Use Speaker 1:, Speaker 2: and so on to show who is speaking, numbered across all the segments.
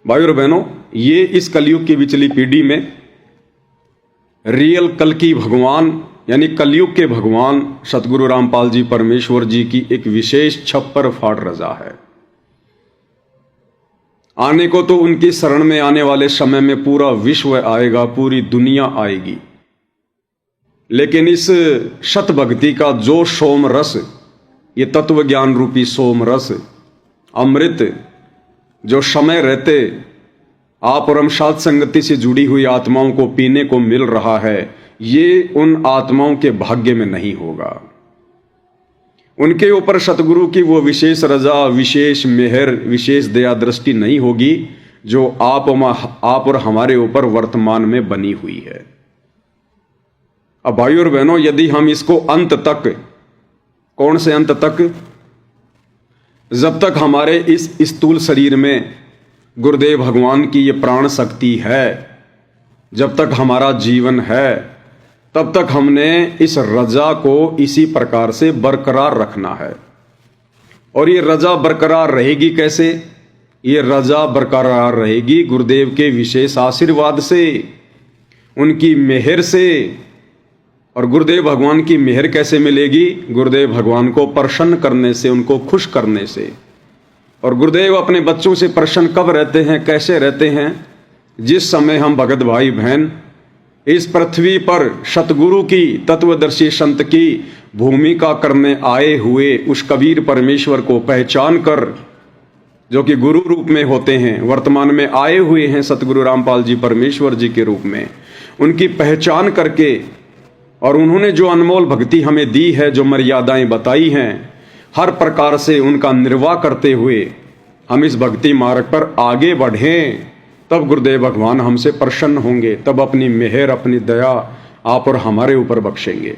Speaker 1: भाई और बहनों, ये इस कलयुग की बिचली पीढ़ी में रियल कल की भगवान यानी कलयुग के भगवान सतगुरु रामपाल जी परमेश्वर जी की एक विशेष छप्पर फाड़ रजा है। आने को तो उनकी शरण में आने वाले समय में पूरा विश्व आएगा, पूरी दुनिया आएगी, लेकिन इस शत भक्ति का जो सोम रस, ये तत्व ज्ञान रूपी सोम रस अमृत जो समय रहते आप और हम साध संगति से जुड़ी हुई आत्माओं को पीने को मिल रहा है, ये उन आत्माओं के भाग्य में नहीं होगा। उनके ऊपर सतगुरु की वो विशेष रजा, विशेष मेहर, विशेष दया दृष्टि नहीं होगी जो आप और हमारे ऊपर वर्तमान में बनी हुई है। अब भाई और बहनों, यदि हम इसको अंत तक, कौन से अंत तक, जब तक हमारे इस स्थूल शरीर में गुरुदेव भगवान की ये प्राण शक्ति है, जब तक हमारा जीवन है, तब तक हमने इस रजा को इसी प्रकार से बरकरार रखना है। और ये रजा बरकरार रहेगी कैसे? ये रजा बरकरार रहेगी गुरुदेव के विशेष आशीर्वाद से, उनकी मेहर से। और गुरुदेव भगवान की मेहर कैसे मिलेगी? गुरुदेव भगवान को प्रसन्न करने से, उनको खुश करने से। और गुरुदेव अपने बच्चों से प्रसन्न कब रहते हैं, कैसे रहते हैं? जिस समय हम भगत भाई बहन इस पृथ्वी पर सतगुरु की, तत्वदर्शी संत की भूमिका करने आए हुए उस कबीर परमेश्वर को पहचान कर, जो कि गुरु रूप में होते हैं, वर्तमान में आए हुए हैं सतगुरु रामपाल जी परमेश्वर जी के रूप में, उनकी पहचान करके, और उन्होंने जो अनमोल भक्ति हमें दी है, जो मर्यादाएं बताई हैं, हर प्रकार से उनका निर्वाह करते हुए हम इस भक्ति मार्ग पर आगे बढ़ें, तब गुरुदेव भगवान हमसे प्रसन्न होंगे, तब अपनी मेहर, अपनी दया आप और हमारे ऊपर बख्शेंगे।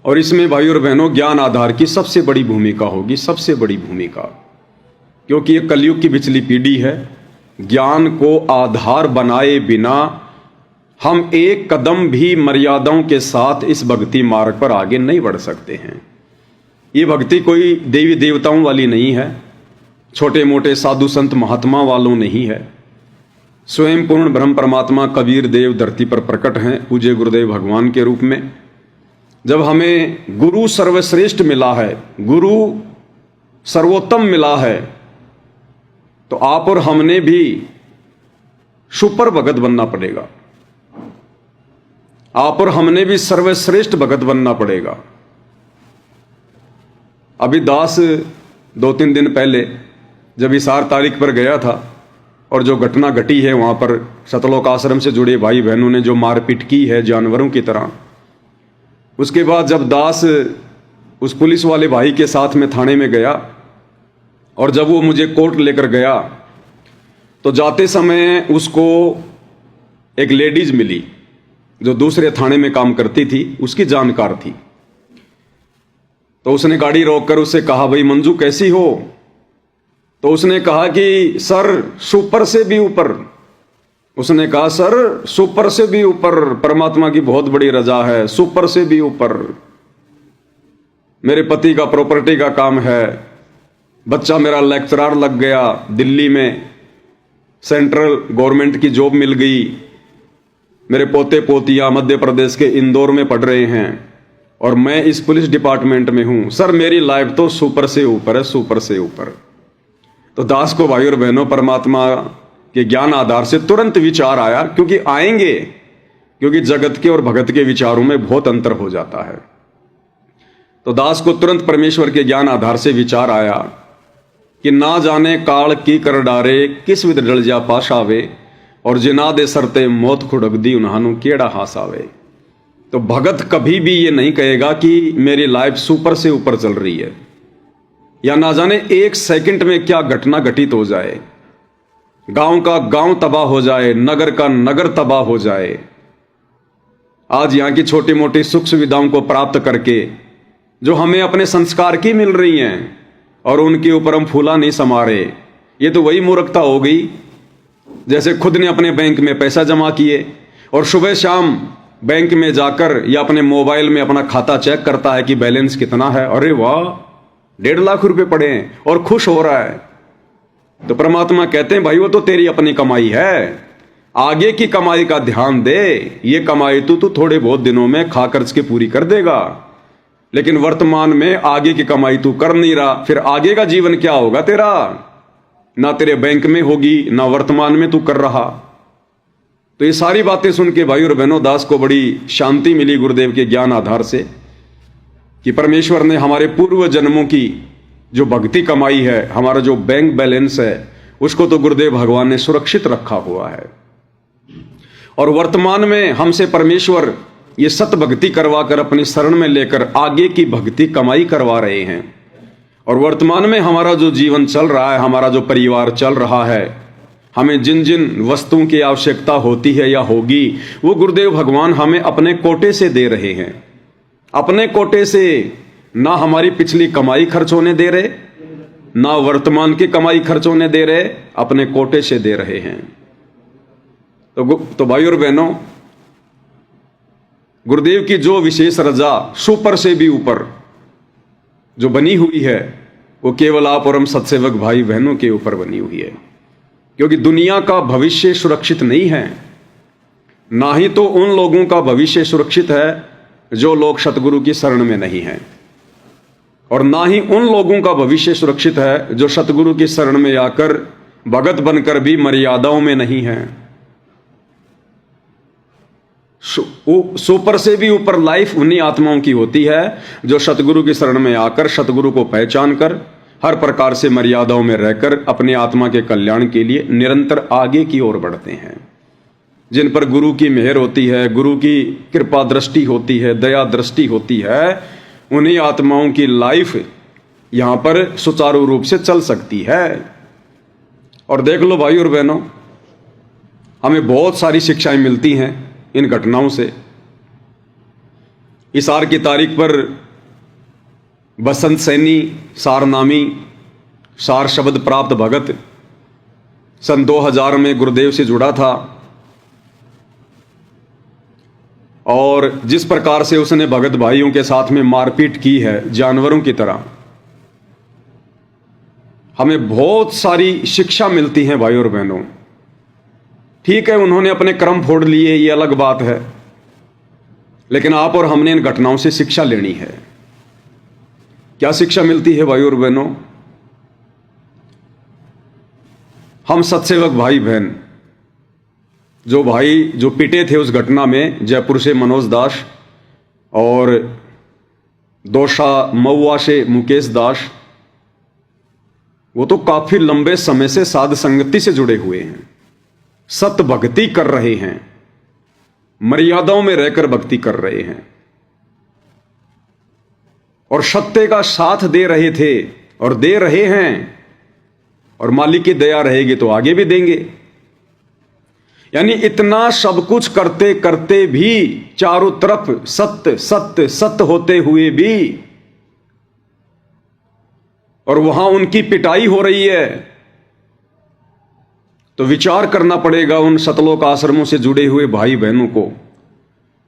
Speaker 1: और इसमें भाई और बहनों, ज्ञान आधार की सबसे बड़ी भूमिका होगी, सबसे बड़ी भूमिका, क्योंकि ये कलयुग की बिचली पीढ़ी है। ज्ञान को आधार बनाए बिना हम एक कदम भी मर्यादाओं के साथ इस भक्ति मार्ग पर आगे नहीं बढ़ सकते हैं। ये भक्ति कोई देवी देवताओं वाली नहीं है, छोटे मोटे साधु संत महात्मा वालों नहीं है। स्वयं पूर्ण ब्रह्म परमात्मा कबीर देव धरती पर प्रकट हैं, पूज्य गुरुदेव भगवान के रूप में। जब हमें गुरु सर्वश्रेष्ठ मिला है, गुरु सर्वोत्तम मिला है, तो आप और हमने भी सुपर भगत बनना पड़ेगा, आप और हमने भी सर्वश्रेष्ठ भगत बनना पड़ेगा। अभी दास 2-3 दिन पहले जब हिसार तारीख पर गया था, और जो घटना घटी है वहाँ पर सतलोक आश्रम से जुड़े भाई बहनों ने जो मारपीट की है जानवरों की तरह, उसके बाद जब दास उस पुलिस वाले भाई के साथ में थाने में गया, और जब वो मुझे कोर्ट लेकर गया, तो जाते समय उसको एक लेडीज मिली जो दूसरे थाने में काम करती थी, उसकी जानकार थी। तो उसने गाड़ी रोककर उससे कहा, भाई मंजू कैसी हो? तो उसने कहा कि सर सुपर से भी ऊपर। उसने कहा, सर सुपर से भी ऊपर, परमात्मा की बहुत बड़ी रजा है, सुपर से भी ऊपर। मेरे पति का प्रॉपर्टी का काम है, बच्चा मेरा लेक्चरर लग गया दिल्ली में, सेंट्रल गवर्नमेंट की जॉब मिल गई, मेरे पोते पोतियां मध्य प्रदेश के इंदौर में पढ़ रहे हैं, और मैं इस पुलिस डिपार्टमेंट में हूं। सर मेरी लाइफ तो सुपर से ऊपर है, सुपर से ऊपर। तो दास को भाई और बहनों, परमात्मा के ज्ञान आधार से तुरंत विचार आया, क्योंकि आएंगे, क्योंकि जगत के और भगत के विचारों में बहुत अंतर हो जाता है। तो दास को तुरंत परमेश्वर के ज्ञान आधार से विचार आया कि ना जाने काल की कर डारे, किस विध डल जा पाश आवे, और जिना दे सरते मौत खुड़क दी उन्हानु केड़ा हास आवे। तो भगत कभी भी ये नहीं कहेगा कि मेरी लाइफ सुपर से ऊपर चल रही है, या ना जाने एक सेकंड में क्या घटना घटित हो जाए, गांव का गांव तबाह हो जाए, नगर का नगर तबाह हो जाए। आज यहां की छोटी मोटी सुख सुविधाओं को प्राप्त करके जो हमें अपने संस्कार की मिल रही हैं, और उनके ऊपर हम फूला नहीं समा रहे, ये तो वही मूर्खता हो गई जैसे खुद ने अपने बैंक में पैसा जमा किए, और सुबह शाम बैंक में जाकर या अपने मोबाइल में अपना खाता चेक करता है कि बैलेंस कितना है, अरे वाह 1.5 लाख रुपए पड़े हैं, और खुश हो रहा है। तो परमात्मा कहते हैं भाई वो तो तेरी अपनी कमाई है, आगे की कमाई का ध्यान दे। ये कमाई तू थोड़े बहुत दिनों में खा खर्च के पूरी कर देगा, लेकिन वर्तमान में आगे की कमाई तू कर नहीं रहा, फिर आगे का जीवन क्या होगा तेरा? ना तेरे बैंक में होगी, ना वर्तमान में तू कर रहा। तो ये सारी बातें सुन के भाई और बहनों, दास को बड़ी शांति मिली गुरुदेव के ज्ञान आधार से कि परमेश्वर ने हमारे पूर्व जन्मों की जो भक्ति कमाई है, हमारा जो बैंक बैलेंस है, उसको तो गुरुदेव भगवान ने सुरक्षित रखा हुआ है। और वर्तमान में हमसे परमेश्वर ये सत भक्ति करवा कर अपनी शरण में लेकर आगे की भक्ति कमाई करवा रहे हैं। और वर्तमान में हमारा जो जीवन चल रहा है, हमारा जो परिवार चल रहा है, हमें जिन जिन वस्तुओं की आवश्यकता होती है या होगी, वो गुरुदेव भगवान हमें अपने कोटे से दे रहे हैं। अपने कोटे से, ना हमारी पिछली कमाई खर्च होने दे रहे, ना वर्तमान की कमाई खर्च होने दे रहे, अपने कोटे से दे रहे हैं। तो भाई और बहनों, गुरुदेव की जो विशेष रजा सुपर से भी ऊपर जो बनी हुई है, वो केवल आप और हम सत्सेवक भाई बहनों के ऊपर बनी हुई है। क्योंकि दुनिया का भविष्य सुरक्षित नहीं है, ना ही तो उन लोगों का भविष्य सुरक्षित है जो लोग सतगुरु की शरण में नहीं हैं, और ना ही उन लोगों का भविष्य सुरक्षित है जो सतगुरु की शरण में आकर भगत बनकर भी मर्यादाओं में नहीं हैं। सुपर से भी ऊपर लाइफ उन्हीं आत्माओं की होती है जो सतगुरु की शरण में आकर सतगुरु को पहचान कर हर प्रकार से मर्यादाओं में रहकर अपने आत्मा के कल्याण के लिए निरंतर आगे की ओर बढ़ते हैं। जिन पर गुरु की मेहर होती है, गुरु की कृपा दृष्टि होती है, दया दृष्टि होती है, उन्हीं आत्माओं की लाइफ यहां पर सुचारू रूप से चल सकती है। और देख लो भाई और बहनों, हमें बहुत सारी शिक्षाएं मिलती हैं इन घटनाओं से। इस आर की तारीख पर बसंत सैनी सारनामी सार शब्द प्राप्त भगत सन 2000 में गुरुदेव से जुड़ा था, और जिस प्रकार से उसने भगत भाइयों के साथ में मारपीट की है जानवरों की तरह, हमें बहुत सारी शिक्षा मिलती है भाई और बहनों। ठीक है, उन्होंने अपने कर्म फोड़ लिए, ये अलग बात है, लेकिन आप और हमने इन घटनाओं से शिक्षा लेनी है। क्या शिक्षा मिलती है भाई और बहनों? हम सत्सेवक भाई बहन, जो भाई जो पिटे थे उस घटना में, जयपुर से मनोज दास और दौसा महुआ से मुकेश दास, वो तो काफी लंबे समय से साध संगति से जुड़े हुए हैं, सत भक्ति कर रहे हैं, मर्यादाओं में रहकर भक्ति कर रहे हैं, और सत्य का साथ दे रहे थे और दे रहे हैं, और मालिक की दया रहेगी तो आगे भी देंगे। यानी इतना सब कुछ करते करते भी, चारों तरफ सत्य सत्य सत्य होते हुए भी, और वहां उनकी पिटाई हो रही है। तो विचार करना पड़ेगा उन सतलोक आश्रमों से जुड़े हुए भाई बहनों को,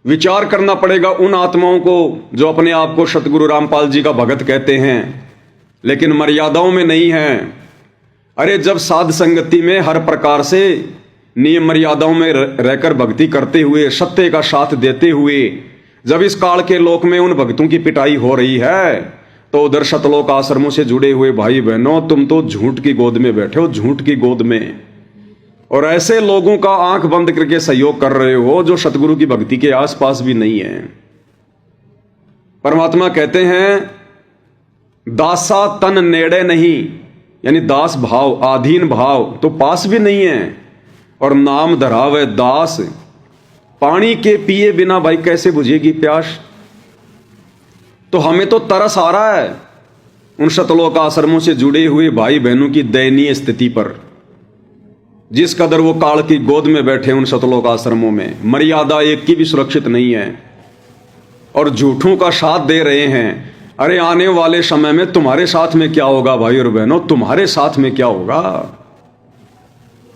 Speaker 1: विचार करना पड़ेगा उन आत्माओं को जो अपने आप को सतगुरु रामपाल जी का भगत कहते हैं लेकिन मर्यादाओं में नहीं हैं। अरे जब साध संगति में हर प्रकार से नियम मर्यादाओं में रहकर भक्ति करते हुए, सत्य का साथ देते हुए, जब इस काल के लोक में उन भक्तों की पिटाई हो रही है, तो उधर सतलोक आश्रमों से जुड़े हुए भाई बहनों, तुम तो झूठ की गोद में बैठे हो, झूठ की गोद में, और ऐसे लोगों का आंख बंद करके सहयोग कर रहे हो जो सतगुरु की भक्ति के आसपास भी नहीं है। परमात्मा कहते हैं दासा तन नेड़े नहीं, यानी दास भाव, आधीन भाव तो पास भी नहीं है, और नाम धरावे दास, पानी के पिए बिना भाई कैसे बुझेगी प्यास। तो हमें तो तरस आ रहा है उन सतलोक आश्रमों से जुड़े हुए भाई बहनों की दयनीय स्थिति पर, जिस कदर वो काल की गोद में बैठे उन सतलोक आश्रमों में, मर्यादा एक की भी सुरक्षित नहीं है और झूठों का साथ दे रहे हैं। अरे आने वाले समय में तुम्हारे साथ में क्या होगा भाई और बहनों, तुम्हारे साथ में क्या होगा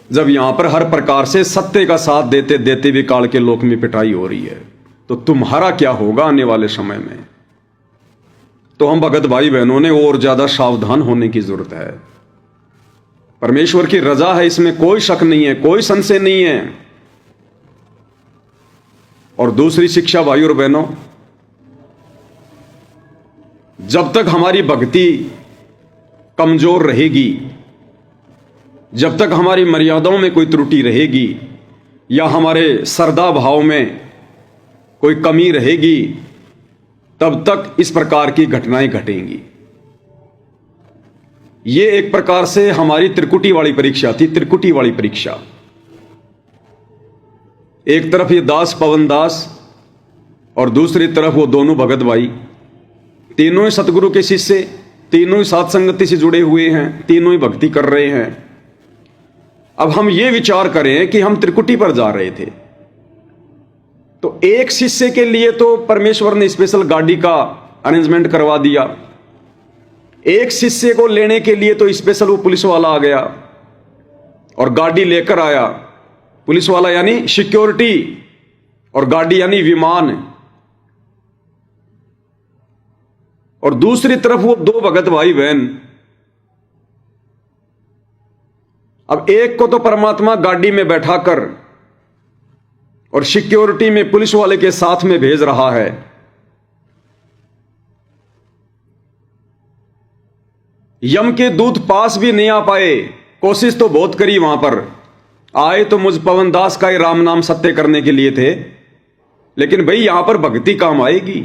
Speaker 1: जब यहां पर हर प्रकार से सत्य का साथ देते देते भी काल के लोक में पिटाई हो रही है, तो तुम्हारा क्या होगा आने वाले समय में। तो हम भगत भाई बहनों ने और ज्यादा सावधान होने की जरूरत है। परमेश्वर की रजा है, इसमें कोई शक नहीं है, कोई संशय नहीं है। और दूसरी शिक्षा भाई और बहनों, जब तक हमारी भक्ति कमजोर रहेगी, जब तक हमारी मर्यादाओं में कोई त्रुटि रहेगी या हमारे श्रद्धा भाव में कोई कमी रहेगी, तब तक इस प्रकार की घटनाएं घटेंगी। ये एक प्रकार से हमारी त्रिकुटी वाली परीक्षा थी, त्रिकुटी वाली परीक्षा। एक तरफ ये दास पवन दास और दूसरी तरफ वो दोनों भगत भाई, तीनों ही सतगुरु के शिष्य, तीनों ही साथ संगति से जुड़े हुए हैं, तीनों ही भक्ति कर रहे हैं। अब हम ये विचार करें कि हम त्रिकुटी पर जा रहे थे, तो एक शिष्य के लिए तो परमेश्वर ने स्पेशल गाड़ी का अरेंजमेंट करवा दिया, एक शिष्य को लेने के लिए तो स्पेशल वो पुलिस वाला आ गया और गाड़ी लेकर आया। पुलिस वाला यानी सिक्योरिटी और गाड़ी यानी विमान। और दूसरी तरफ वो दो भगत भाई बहन। अब एक को तो परमात्मा गाड़ी में बैठाकर और सिक्योरिटी में पुलिस वाले के साथ में भेज रहा है। यम के दूत पास भी नहीं आ पाए, कोशिश तो बहुत करी, वहां पर आए तो मुझ पवन दास का ही राम नाम सत्य करने के लिए थे, लेकिन भाई यहां पर भक्ति काम आएगी।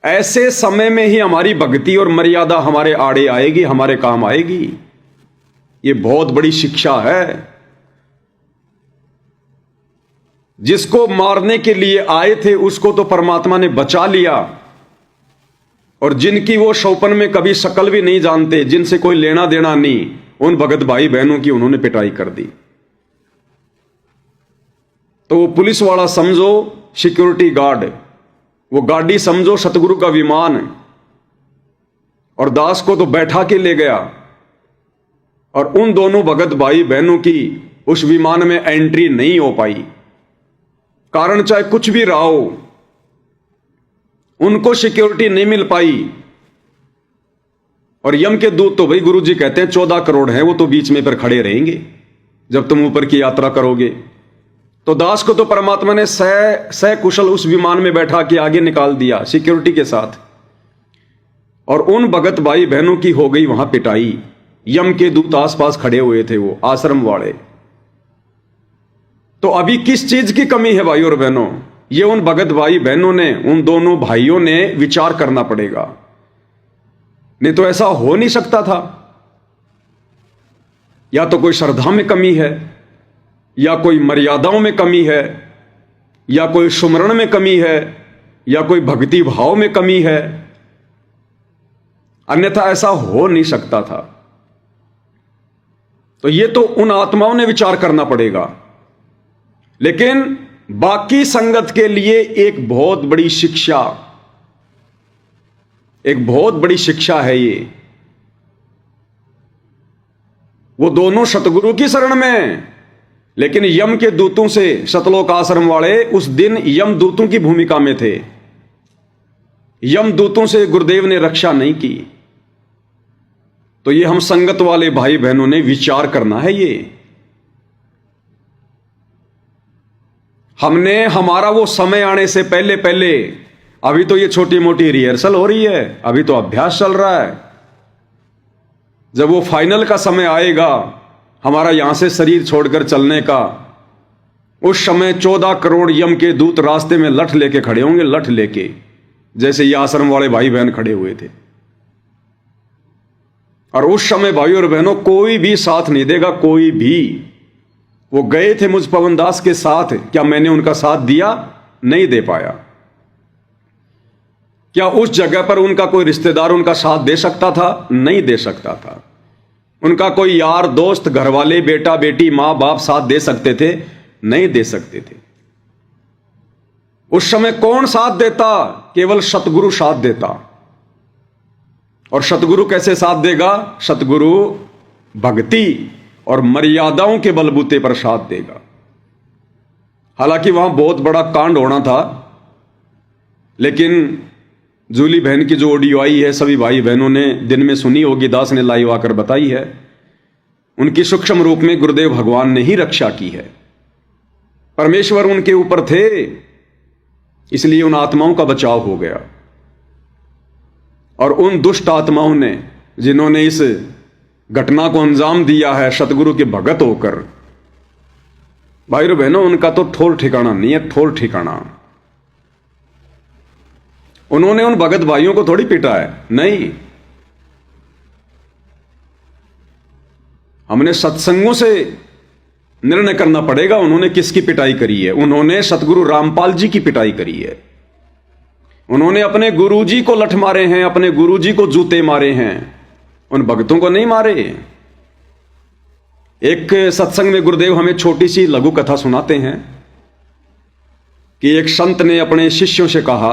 Speaker 1: ऐसे समय में ही हमारी भक्ति और मर्यादा हमारे आड़े आएगी, हमारे काम आएगी। ये बहुत बड़ी शिक्षा है। जिसको मारने के लिए आए थे उसको तो परमात्मा ने बचा लिया, और जिनकी वो शौपन में कभी शक्ल भी नहीं जानते, जिनसे कोई लेना देना नहीं, उन भगत भाई बहनों की उन्होंने पिटाई कर दी। तो वो पुलिस वाला समझो सिक्योरिटी गार्ड, वो गाड़ी समझो सतगुरु का विमान, और दास को तो बैठा के ले गया, और उन दोनों भगत भाई बहनों की उस विमान में एंट्री नहीं हो पाई। कारण चाहे कुछ भी रहा हो, उनको सिक्योरिटी नहीं मिल पाई। और यम के दूत तो भाई गुरु जी कहते हैं 14 करोड़ हैं, वो तो बीच में पर खड़े रहेंगे जब तुम ऊपर की यात्रा करोगे। तो दास को तो परमात्मा ने सकुशल उस विमान में बैठा के आगे निकाल दिया सिक्योरिटी के साथ, और उन भगत भाई बहनों की हो गई वहां पिटाई। यम के दूत आसपास खड़े हुए थे, वो आश्रम वाले। तो अभी किस चीज की कमी है भाई और बहनों? ये उन भगत भाई बहनों ने, उन दोनों भाइयों ने विचार करना पड़ेगा, नहीं तो ऐसा हो नहीं सकता था। या तो कोई श्रद्धा में कमी है, या कोई मर्यादाओं में कमी है, या कोई सुमरण में कमी है, या कोई भक्ति भाव में कमी है, अन्यथा ऐसा हो नहीं सकता था। तो ये तो उन आत्माओं ने विचार करना पड़ेगा। लेकिन बाकी संगत के लिए एक बहुत बड़ी शिक्षा, एक बहुत बड़ी शिक्षा है ये। वो दोनों सतगुरु की शरण में, लेकिन यम के दूतों से, सतलोक आश्रम वाले उस दिन यम दूतों की भूमिका में थे। यम दूतों से गुरुदेव ने रक्षा नहीं की। तो ये हम संगत वाले भाई बहनों ने विचार करना है। ये हमने हमारा वो समय आने से पहले पहले, अभी तो ये छोटी मोटी रिहर्सल हो रही है, अभी तो अभ्यास चल रहा है। जब वो फाइनल का समय आएगा हमारा यहां से शरीर छोड़कर चलने का, उस समय 14 करोड़ यम के दूत रास्ते में लठ लेके खड़े होंगे, लठ लेके, जैसे ये आश्रम वाले भाई बहन खड़े हुए थे। और उस समय भाई और बहनों कोई भी साथ नहीं देगा, कोई भी। वो गए थे मुझ पवन दास के साथ, क्या मैंने उनका साथ दिया? नहीं दे पाया। क्या उस जगह पर उनका कोई रिश्तेदार उनका साथ दे सकता था? नहीं दे सकता था। उनका कोई यार दोस्त, घरवाले, बेटा बेटी, मां बाप साथ दे सकते थे? नहीं दे सकते थे। उस समय कौन साथ देता? केवल सतगुरु साथ देता। और सतगुरु कैसे साथ देगा? सतगुरु भक्ति और मर्यादाओं के बलबूते पर साथ देगा। हालांकि वहां बहुत बड़ा कांड होना था, लेकिन जूली बहन की जो ऑडियो आई है, सभी भाई बहनों ने दिन में सुनी होगी, दास ने लाइव आकर बताई है। उनकी सूक्ष्म रूप में गुरुदेव भगवान ने ही रक्षा की है। परमेश्वर उनके ऊपर थे, इसलिए उन आत्माओं का बचाव हो गया। और उन दुष्ट आत्माओं ने जिन्होंने इस घटना को अंजाम दिया है सतगुरु के भगत होकर, भाई और बहनों, उनका तो ठोल ठिकाना नहीं है, ठोल ठिकाना। उन्होंने उन भगत भाइयों को थोड़ी पीटा है, नहीं। हमने सत्संगों से निर्णय करना पड़ेगा उन्होंने किसकी पिटाई करी है। उन्होंने सतगुरु रामपाल जी की पिटाई करी है। उन्होंने अपने गुरुजी को लठ मारे हैं, अपने गुरुजी को जूते मारे हैं, उन भक्तों को नहीं मारे। एक सत्संग में गुरुदेव हमें छोटी सी लघु कथा सुनाते हैं कि एक संत ने अपने शिष्यों से कहा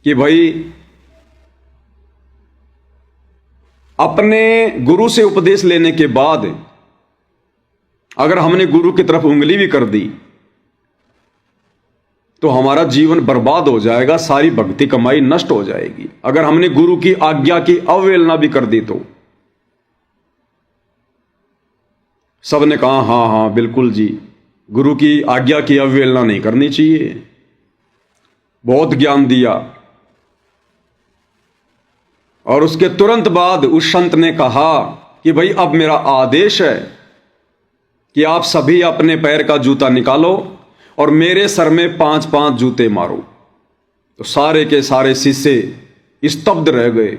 Speaker 1: कि भाई, अपने गुरु से उपदेश लेने के बाद अगर हमने गुरु की तरफ उंगली भी कर दी तो हमारा जीवन बर्बाद हो जाएगा, सारी भक्ति कमाई नष्ट हो जाएगी। अगर हमने गुरु की आज्ञा की अवहेलना भी कर दी तो। सबने कहा हां हां बिल्कुल जी, गुरु की आज्ञा की अवहेलना नहीं करनी चाहिए। बहुत ज्ञान दिया। और उसके तुरंत बाद उस संत ने कहा कि भाई अब मेरा आदेश है कि आप सभी अपने पैर का जूता निकालो और मेरे सर में 5-5 जूते मारो। तो सारे के सारे शिष्य स्तब्ध रह गए।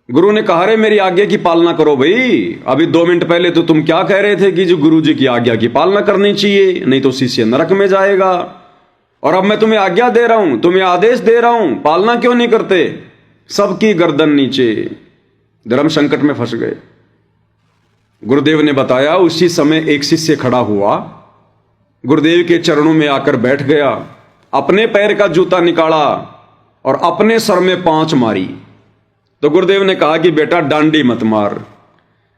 Speaker 1: गुरु ने कहा, रे मेरी आज्ञा की पालना करो भाई। अभी 2 मिनट पहले तो तुम क्या कह रहे थे कि जो गुरु जी की आज्ञा की पालना करनी चाहिए, नहीं तो शिष्य नरक में जाएगा। और अब मैं तुम्हें आज्ञा दे रहा हूं, तुम्हें आदेश दे रहा हूं, पालना क्यों नहीं करते? सबकी गर्दन नीचे। धर्म संकट में फंस गए। गुरुदेव ने बताया, उसी समय एक शिष्य खड़ा हुआ, गुरुदेव के चरणों में आकर बैठ गया, अपने पैर का जूता निकाला और अपने सर में 5 मारी। तो गुरुदेव ने कहा कि बेटा डांडी मत मार,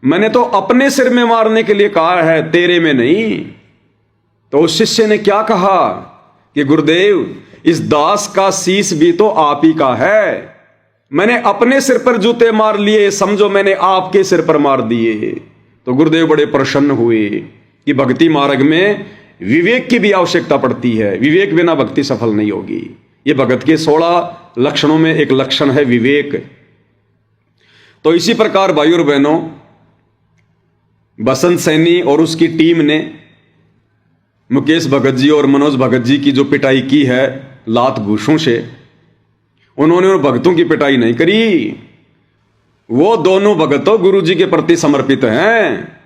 Speaker 1: मैंने तो अपने सिर में मारने के लिए कहा है, तेरे में नहीं। तो उस शिष्य ने क्या कहा कि गुरुदेव, इस दास का शीश भी तो आप ही का है। मैंने अपने सिर पर जूते मार लिए, समझो मैंने आपके सिर पर मार दिए। तो गुरुदेव बड़े प्रसन्न हुए कि भक्ति मार्ग में विवेक की भी आवश्यकता पड़ती है। विवेक बिना भक्ति सफल नहीं होगी। ये भगत के 16 लक्षणों में एक लक्षण है विवेक। तो इसी प्रकार भाइयों और बहनों, बसंत सैनी और उसकी टीम ने मुकेश भगत जी और मनोज भगत जी की जो पिटाई की है लात घूसों से, उन्होंने उन भक्तों की पिटाई नहीं करी। वो दोनों भगतों गुरु जी के प्रति समर्पित हैं।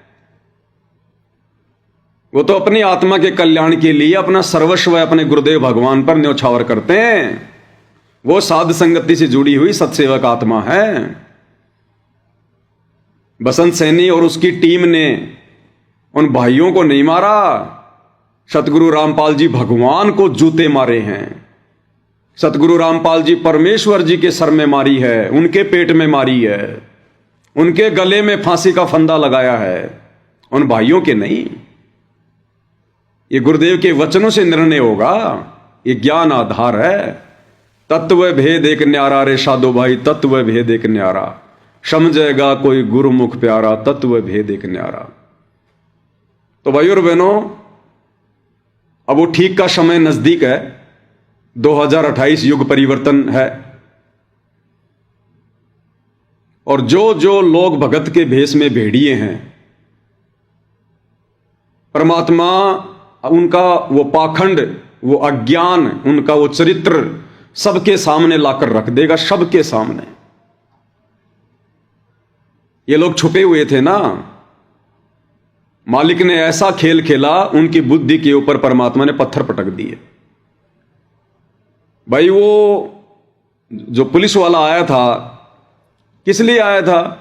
Speaker 1: वो तो अपनी आत्मा के कल्याण के लिए अपना सर्वस्व अपने गुरुदेव भगवान पर न्योछावर करते हैं। वो साध संगति से जुड़ी हुई सत्सेवक आत्मा है। बसंत सैनी और उसकी टीम ने उन भाइयों को नहीं मारा, सतगुरु रामपाल जी भगवान को जूते मारे हैं। सतगुरु रामपाल जी परमेश्वर जी के सर में मारी है, उनके पेट में मारी है, उनके गले में फांसी का फंदा लगाया है, उन भाइयों के नहीं। ये गुरुदेव के वचनों से निर्णय होगा। ये ज्ञान आधार है। तत्व भेद एक न्यारा रे साधो भाई, तत्व भेद एक न्यारा, समझेगा कोई गुरुमुख प्यारा, तत्व भेद एक न्यारा। तो भाइयों और बहनों, अब वो ठीक का समय नजदीक है। 2028 युग परिवर्तन है। और जो जो लोग भगत के भेष में भेड़िए हैं, परमात्मा उनका वो पाखंड, वो अज्ञान, उनका वो चरित्र सबके सामने लाकर रख देगा, सबके सामने। ये लोग छुपे हुए थे ना, मालिक ने ऐसा खेल खेला, उनकी बुद्धि के ऊपर परमात्मा ने पत्थर पटक दिए। भाई वो जो पुलिस वाला आया था, किस लिए आया था?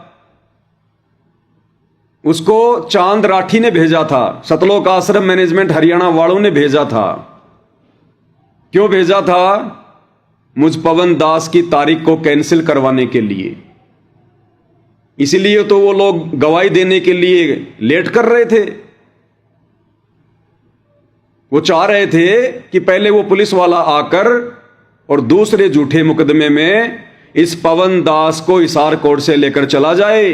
Speaker 1: उसको चांद राठी ने भेजा था, सतलोक आश्रम मैनेजमेंट हरियाणा वालों ने भेजा था। क्यों भेजा था? मुझ पवन दास की तारीख को कैंसिल करवाने के लिए। इसीलिए तो वो लोग गवाही देने के लिए लेट कर रहे थे। वो चाह रहे थे कि पहले वो पुलिस वाला आकर और दूसरे झूठे मुकदमे में इस पवन दास को हिसार कोर्ट से लेकर चला जाए,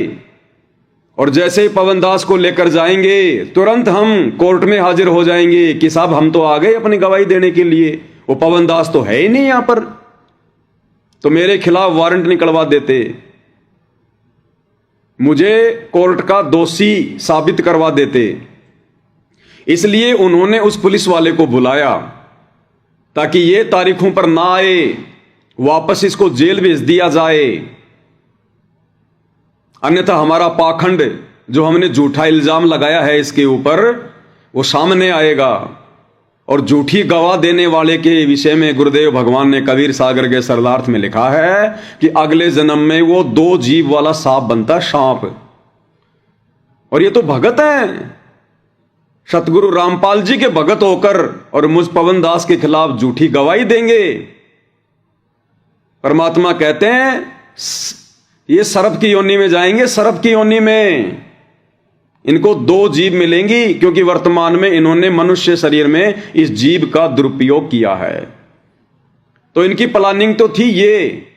Speaker 1: और जैसे ही पवन दास को लेकर जाएंगे तुरंत हम कोर्ट में हाजिर हो जाएंगे कि साहब हम तो आ गए अपनी गवाही देने के लिए, वो पवन दास तो है ही नहीं यहां पर, तो मेरे खिलाफ वारंट निकलवा देते, मुझे कोर्ट का दोषी साबित करवा देते। इसलिए उन्होंने उस पुलिस वाले को बुलाया ताकि ये तारीखों पर ना आए, वापस इसको जेल भेज दिया जाए, अन्यथा हमारा पाखंड जो हमने झूठा इल्जाम लगाया है इसके ऊपर वो सामने आएगा। और झूठी गवाह देने वाले के विषय में गुरुदेव भगवान ने कबीर सागर के सरलार्थ में लिखा है कि अगले जन्म में वो 2 जीभ वाला सांप बनता, सांप। और ये तो भगत हैं, सतगुरु रामपाल जी के भगत होकर और मुझ पवन दास के खिलाफ झूठी गवाही देंगे। परमात्मा कहते हैं ये सर्प की योनि में जाएंगे, सर्प की योनि में इनको 2 जीभ मिलेंगी, क्योंकि वर्तमान में इन्होंने मनुष्य शरीर में इस जीभ का दुरुपयोग किया है। तो इनकी प्लानिंग तो थी ये,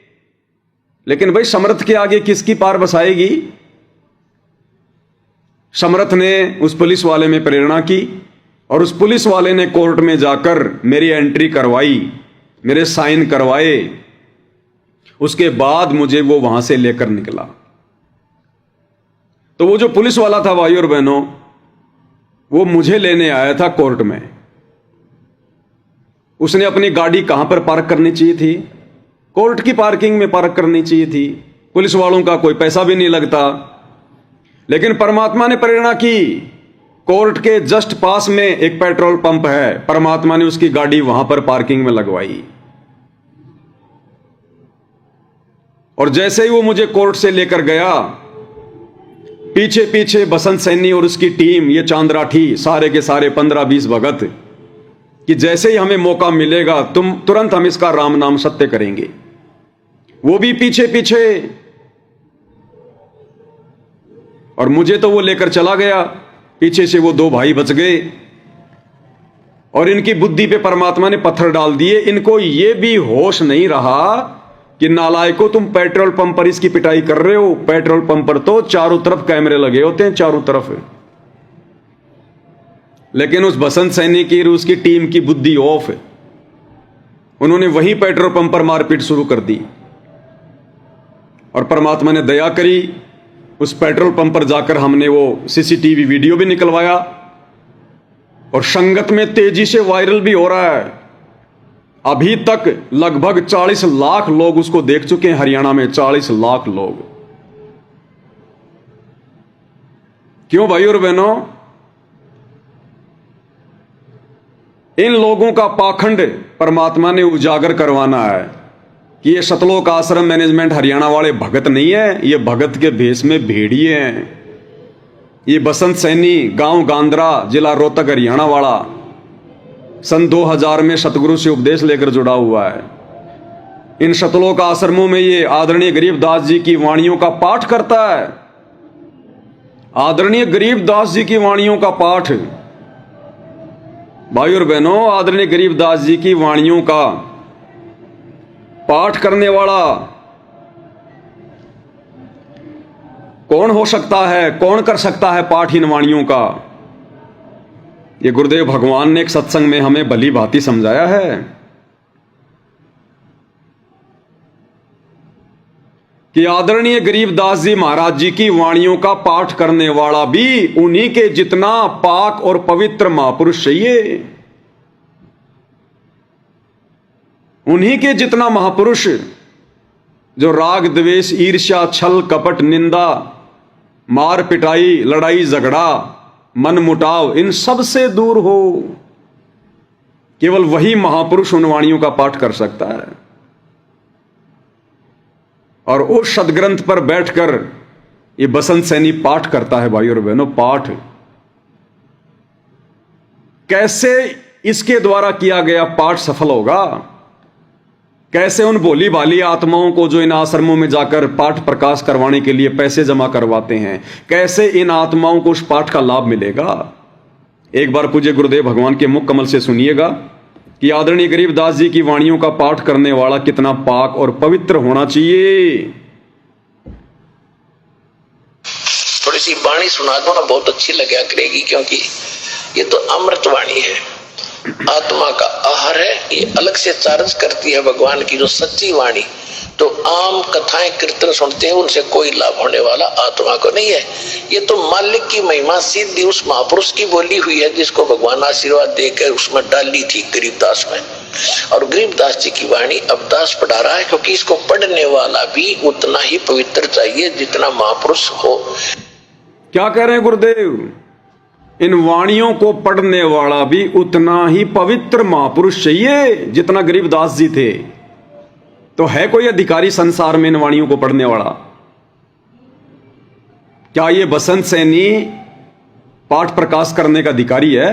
Speaker 1: लेकिन भाई समर्थ के आगे किसकी पार बसाएगी। समर्थ ने उस पुलिस वाले में प्रेरणा की और उस पुलिस वाले ने कोर्ट में जाकर मेरी एंट्री करवाई, मेरे साइन करवाए, उसके बाद मुझे वो वहां से लेकर निकला। तो वो जो पुलिस वाला था भाई और बहनों, वो मुझे लेने आया था कोर्ट में। उसने अपनी गाड़ी कहां पर पार्क करनी चाहिए थी, कोर्ट की पार्किंग में पार्क करनी चाहिए थी। पुलिस वालों का कोई पैसा भी नहीं लगता, लेकिन परमात्मा ने प्रेरणा की। कोर्ट के जस्ट पास में एक पेट्रोल पंप है, परमात्मा ने उसकी गाड़ी वहां पर पार्किंग में लगवाई। और जैसे ही वो मुझे कोर्ट से लेकर गया, पीछे पीछे बसंत सैनी और उसकी टीम, ये चांदराठी, सारे के सारे 15-20 भगत, कि जैसे ही हमें मौका मिलेगा तुरंत हम इसका राम नाम सत्य करेंगे। वो भी पीछे पीछे, और मुझे तो वो लेकर चला गया। पीछे से वो 2 भाई बच गए और इनकी बुद्धि पे परमात्मा ने पत्थर डाल दिए। इनको ये भी होश नहीं रहा कि नालायको तुम पेट्रोल पंप पर इसकी पिटाई कर रहे हो। पेट्रोल पंप पर तो चारों तरफ कैमरे लगे होते हैं, चारों तरफ। लेकिन उस बसंत सैनी की उसकी टीम की बुद्धि ऑफ है। उन्होंने वही पेट्रोल पंप पर मारपीट शुरू कर दी और परमात्मा ने दया करी। उस पेट्रोल पंप पर जाकर हमने वो सीसीटीवी वीडियो भी निकलवाया और संगत में तेजी से वायरल भी हो रहा है। अभी तक लगभग 40 लाख लोग उसको देख चुके हैं। हरियाणा में 40 लाख लोग। क्यों भाई और बहनों? इन लोगों का पाखंड परमात्मा ने उजागर करवाना है कि ये सतलोक आश्रम मैनेजमेंट हरियाणा वाले भगत नहीं है, ये भगत के भेष में भेड़िए हैं। ये बसंत सैनी, गांव गांद्रा, जिला रोहतक, हरियाणा वाला, सन 2000 में सतगुरु से उपदेश लेकर जुड़ा हुआ है। इन सतलोक आश्रमों में ये आदरणीय गरीबदास जी की वाणियों का पाठ करता है। आदरणीय गरीबदास जी की वाणियों का पाठ, भाई और बहनों, आदरणीय गरीबदास जी की वाणियों का पाठ करने वाला कौन हो सकता है? कौन कर सकता है पाठ इन वाणियों का? ये गुरुदेव भगवान ने एक सत्संग में हमें भली भांति समझाया है कि आदरणीय गरीबदास जी महाराज जी की वाणियों का पाठ करने वाला भी उन्हीं के जितना पाक और पवित्र महापुरुष चाहिए। उन्हीं के जितना महापुरुष जो राग द्वेष, ईर्ष्या, छल कपट, निंदा, मार पिटाई, लड़ाई झगड़ा, मन मुटाव, इन सब से दूर हो। केवल वही महापुरुष उन वाणियों का पाठ कर सकता है। और उस सदग्रंथ पर बैठकर ये बसंत सैनी पाठ करता है। भाई और बहनों, पाठ कैसे इसके द्वारा किया गया पाठ सफल होगा? कैसे उन भोली भाली आत्माओं को जो इन आश्रमों में जाकर पाठ प्रकाश करवाने के लिए पैसे जमा करवाते हैं, कैसे इन आत्माओं को उस पाठ का लाभ मिलेगा? एक बार पूज्य गुरुदेव भगवान के मुख कमल से सुनिएगा कि आदरणीय गरीबदास जी की वाणियों का पाठ करने वाला कितना पाक और पवित्र होना चाहिए।
Speaker 2: थोड़ी सी वाणी सुना दो ना, बहुत अच्छी लगा करेगी, क्योंकि ये तो अमृत वाणी है, आत्मा का आहार है। ये अलग से चार्ज करती है भगवान की जो सच्ची वाणी। तो आम कथाएं कीर्तन सुनते हैं, उनसे कोई लाभ होने वाला आत्मा को नहीं है। ये तो मालिक की महिमा सीधी उस महापुरुष की बोली हुई है, जिसको भगवान आशीर्वाद देकर उसमें डाली थी गरीबदास में। और गरीबदास जी की वाणी अब दास पढ़ा रहा है, क्योंकि इसको पढ़ने वाला भी उतना ही पवित्र चाहिए जितना महापुरुष हो।
Speaker 1: क्या कह रहे हैं गुरुदेव? इन वाणियों को पढ़ने वाला भी उतना ही पवित्र महापुरुष चाहिए जितना गरीबदास जी थे। तो है कोई अधिकारी संसार में इन वाणियों को पढ़ने वाला? क्या ये बसंत सैनी पाठ प्रकाश करने का अधिकारी है?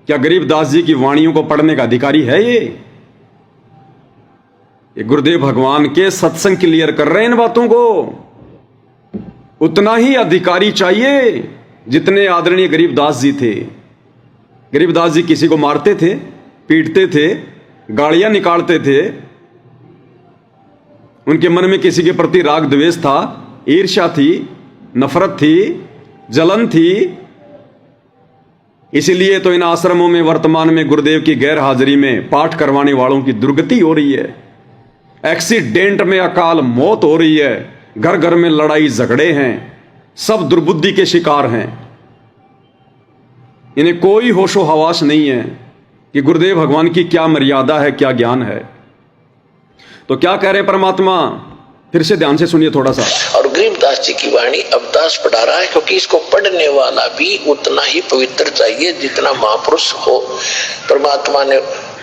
Speaker 1: क्या गरीबदास जी की वाणियों को पढ़ने का अधिकारी है ये गुरुदेव भगवान के सत्संग क्लियर कर रहे हैं इन बातों को। उतना ही अधिकारी चाहिए जितने आदरणीय गरीबदास जी थे। गरीबदास जी किसी को मारते थे, पीटते थे, गालियां निकालते थे, उनके मन में किसी के प्रति राग द्वेष था, ईर्ष्या थी, नफरत थी, जलन थी। इसीलिए तो इन आश्रमों में वर्तमान में गुरुदेव की गैर हाजिरी में पाठ करवाने वालों की दुर्गति हो रही है, एक्सीडेंट में अकाल मौत हो रही है, घर घर में लड़ाई झगड़े हैं, सब दुर्बुद्धि के शिकार हैं। इन्हें कोई होशो हवास नहीं है कि गुरुदेव भगवान की क्या मर्यादा है, क्या ज्ञान है। तो क्या कह रहे परमात्मा, फिर से ध्यान से सुनिए थोड़ा सा।
Speaker 2: और गरीबदास जी की वाणी अब दास पढ़ा रहा है, क्योंकि इसको पढ़ने वाला भी उतना ही पवित्र चाहिए जितना महापुरुष हो। परमात्मा ने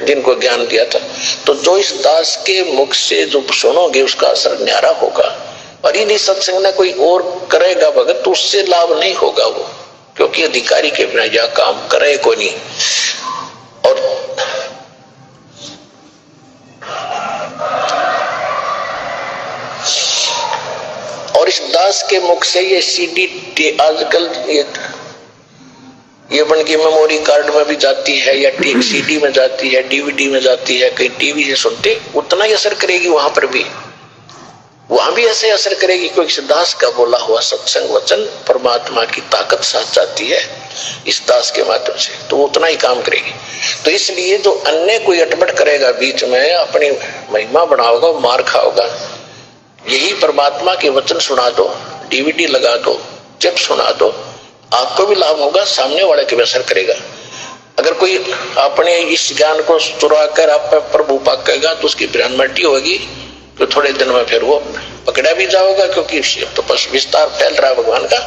Speaker 2: जिनको ज्ञान दिया था, तो जो इस दास के मुख से जो सुनोगे उसका असर न्यारा होगा। और यदि सत्संग में कोई और करेगा भगत तो उससे लाभ नहीं होगा वो, क्योंकि अधिकारी के बिना यह काम करे कोई नहीं। और इस दास के मुख से ये सीडी आजकल ये बन के मेमोरी कार्ड में भी जाती है, या सीडी में जाती है, डीवीडी में जाती है, कहीं टीवी से सुनते, उतना ही असर करेगी वहां पर भी, वहां भी ऐसे असर करेगी, क्योंकि इस दास का बोला हुआ सत्संग वचन परमात्मा की ताकत साथ जाती है इस दास के माध्यम से, तो उतना ही काम करेगी। तो इसलिए जो अन्य कोई अटपट करेगा बीच में, अपनी महिमा बढ़ाओगा, मार खाओगा। यही परमात्मा के वचन सुना दो, डीवीडी लगा दो, चिप सुना दो, आपको भी लाभ होगा, सामने वाले के भी असर करेगा। अगर कोई अपने इस ज्ञान को चुरा कर आप प्रभु पाकेगा तो उसकी ब्रह्मटी होगी, तो थोड़े दिन में फिर वो पकड़ा भी जाओगा, क्योंकि तो बस विस्तार फैल रहा है भगवान का।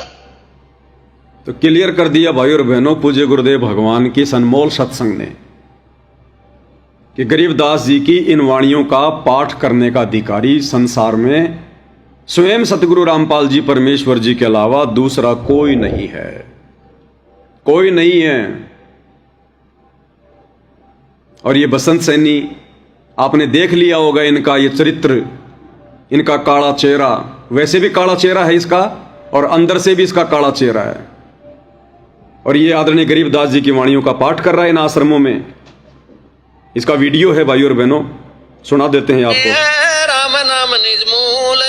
Speaker 1: तो क्लियर कर दिया भाई और बहनों पूज्य गुरुदेव भगवान की अनमोल सत्संग ने कि गरीबदास जी की इन वाणियों का पाठ करने का अधिकारी संसार में स्वयं सतगुरु रामपाल जी परमेश्वर जी के अलावा दूसरा कोई नहीं है, कोई नहीं है। और ये बसंत सैनी आपने देख लिया होगा इनका ये चरित्र, इनका काला चेहरा, वैसे भी काला चेहरा है इसका और अंदर से भी इसका काला चेहरा है। और ये आदरणीय गरीबदास जी की वाणियों का पाठ कर रहा है इन आश्रमों में। इसका वीडियो है भाई और बहनों, सुना देते हैं आपको।
Speaker 3: राम नाम निज मूल,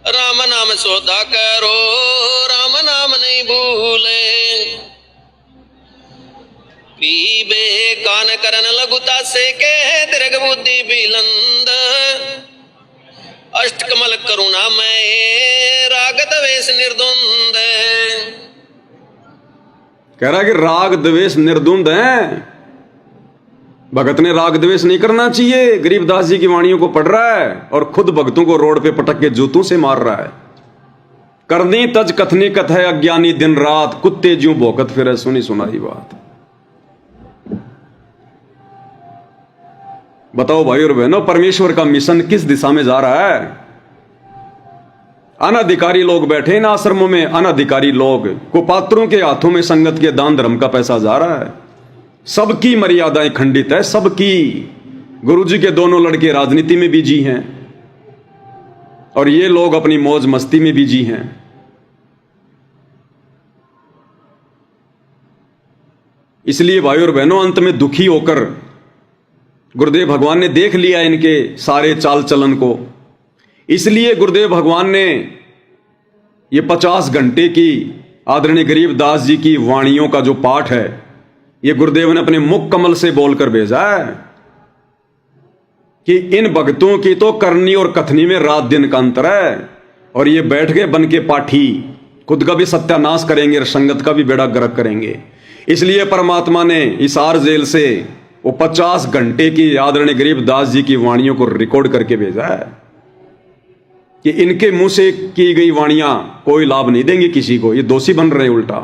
Speaker 3: राम नाम सौदा करो, राम नाम नहीं भूले। पीबे कान करन लघुता से के दीर्घ बुद्धि बिलंद, अष्ट कमल करुणा में राग द्वेष निर्द्वंद।
Speaker 1: कह रहा है कि राग द्वेष निर्द्वंद है। भगत ने राग द्वेष नहीं करना चाहिए, गरीबदास जी की वाणियों को पढ़ रहा है और खुद भक्तों को रोड पे पटक के जूतों से मार रहा है। करनी तज कथनी कथ है अज्ञानी दिन रात, कुत्ते ज्यों भौंकत फिरे सुनी सुनाई बात। बताओ भाई और बहनों, परमेश्वर का मिशन किस दिशा में जा रहा है? अनधिकारी लोग बैठे इन आश्रमों में, अनधिकारी लोग कुपात्रों के हाथों में संगत के दान धर्म का पैसा जा रहा है। सबकी मर्यादाएं खंडित है, सबकी। गुरुजी के दोनों लड़के राजनीति में बिजी हैं और ये लोग अपनी मौज मस्ती में बिजी हैं। इसलिए भाई और बहनों, अंत में दुखी होकर गुरुदेव भगवान ने देख लिया इनके सारे चाल चलन को। इसलिए गुरुदेव भगवान ने ये 50 घंटे की आदरणीय गरीबदास जी की वाणियों का जो पाठ है, ये गुरुदेव ने अपने मुख कमल से बोलकर भेजा है कि इन भक्तों की तो करनी और कथनी में रात दिन का अंतर है, और ये बैठ गए बन के पाठी, खुद का भी सत्यानाश करेंगे और संगत का भी बेड़ा गर्क करेंगे। इसलिए परमात्मा ने इस आर जेल से वो 50 घंटे की आदरणीय गरीबदास जी की वाणियों को रिकॉर्ड करके भेजा है कि इनके मुंह से की गई वाणियां कोई लाभ नहीं देंगी किसी को, ये दोषी बन रहे उल्टा।